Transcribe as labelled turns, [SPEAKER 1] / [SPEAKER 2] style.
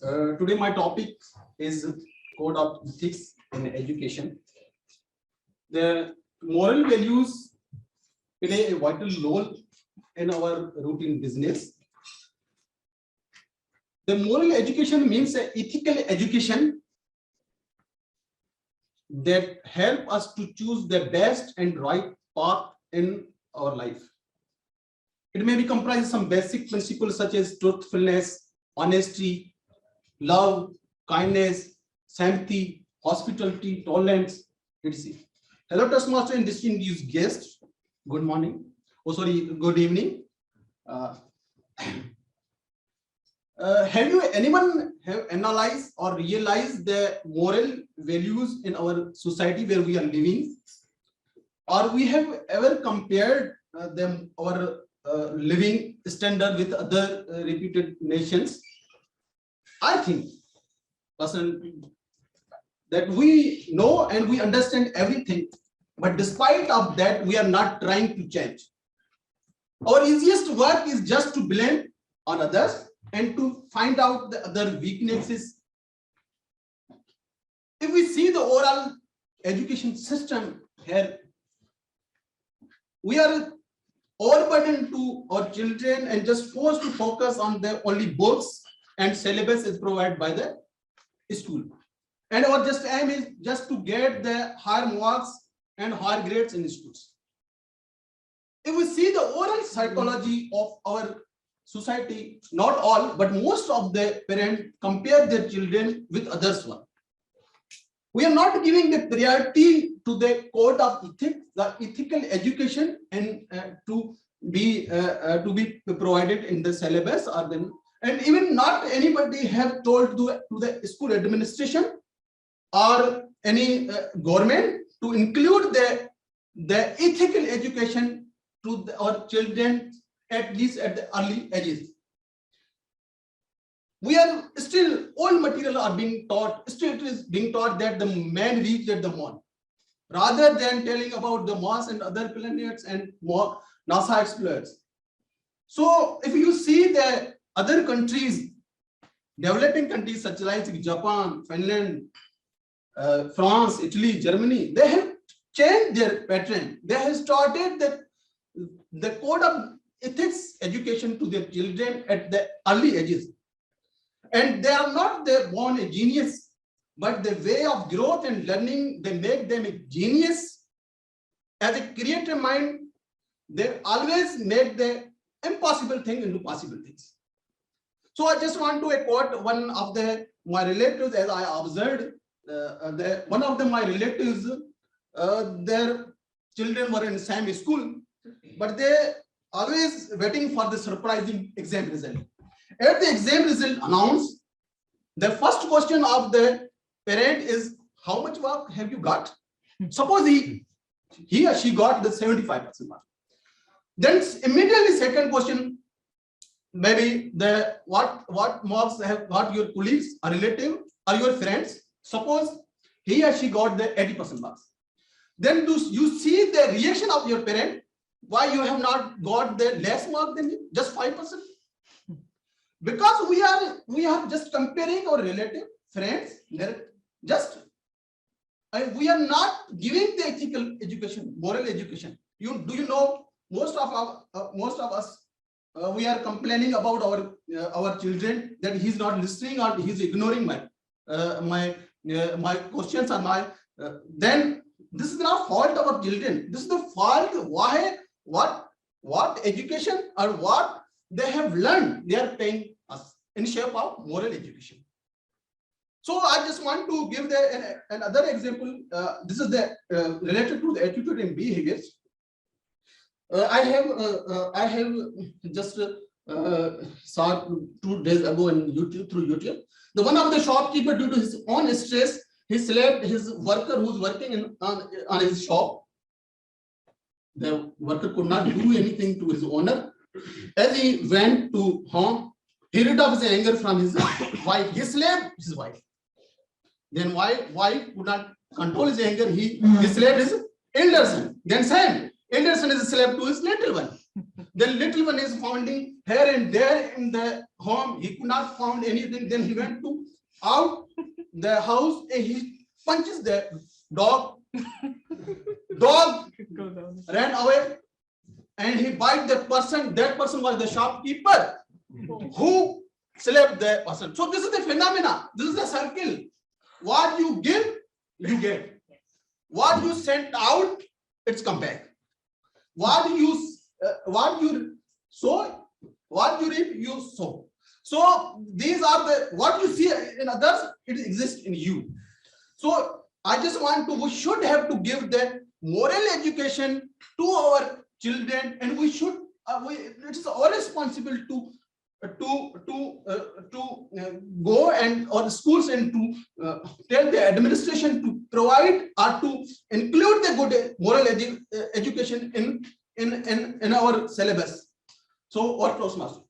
[SPEAKER 1] Today my topic is code of ethics in education. The moral values play a vital role in our routine business. The moral education means an ethical education that help us to choose the best and right path in our life. It may be comprised some basic principles such as truthfulness, honesty, love, kindness, sympathy, hospitality, tolerance, etc. Hello, Toastmaster and distinguished guests. Good morning. Oh, sorry, good evening. Have anyone analyzed or realized the moral values in our society where we are living? Or we have ever compared our living standard with other reputed nations? I think personally that we know and we understand everything, but despite of that, we are not trying to change. Our easiest work is just to blame on others and to find out the other weaknesses. If we see the overall education system here, we are overburdened to our children and just forced to focus on the only books and syllabus is provided by the school. And our just aim is just to get the higher marks and higher grades in schools. If we see the overall psychology of our society, not all, but most of the parents compare their children with others one. We are not giving the priority to the code of ethics, the ethical education, and to be provided in the syllabus, or then, and even not anybody have told to the school administration or any government to include the ethical education to our children, at least at the early ages. We are still, old material are being taught, still it is being taught that the man reached at the moon, rather than telling about the Mars and other planets and more NASA explorers. So if you see the other countries, developing countries such as Japan, Finland, France, Italy, Germany, they have changed their pattern. They have started the code of ethics education to their children at the early ages. And they are not born a genius, but the way of growth and learning, they make them a genius. As a creative mind, they always make the impossible thing into possible things. So I just want to quote one of my relatives, as I observed, one of my relatives, their children were in the same school, but they always waiting for the surprising exam result. At the exam result announced, the first question of the parent is, how much mark have you got? Suppose he or she got the 75% mark. Then immediately second question, maybe what marks have got your colleagues or relative or your friends. Suppose he or she got the 80% marks. Then do you see the reaction of your parent? Why you have not got the less mark than you, just 5%? Because we are just comparing our relative, friends, just we are not giving the ethical education, moral education. Do you know most of us we are complaining about our children that he's not listening or he's ignoring my questions or my then this is not fault of our children. This is the fault why what education or what they have learned, they are paying us in shape of moral education. So I just want to give another example. This is related to the attitude and behaviors. I have just saw 2 days ago in YouTube, through YouTube. The one of the shopkeeper, due to his own stress, he slapped his worker who's working on his shop. The worker could not do anything to his owner. As he went to home, he rid of his anger from his wife. He slapped his wife. Then wife could not control his anger. He slapped his elder son. Then same elder son is slapped to his little one. Then little one is finding here and there in the home. He could not find anything. Then he went to out the house and he punches the dog. Dog ran away and he bite that person. That person was the shopkeeper who slapped the person. So this is the phenomena. This is the circle. What you give, you get. What you sent out, it's come back. What you sow, what you reap, you sow. So these are the what you see in others, it exists in you. So I just want to, we should have to give the moral education to our children, and we should it's our responsibility to go and or schools and to tell the administration to provide or to include the good moral education in our syllabus. So, or Toastmasters.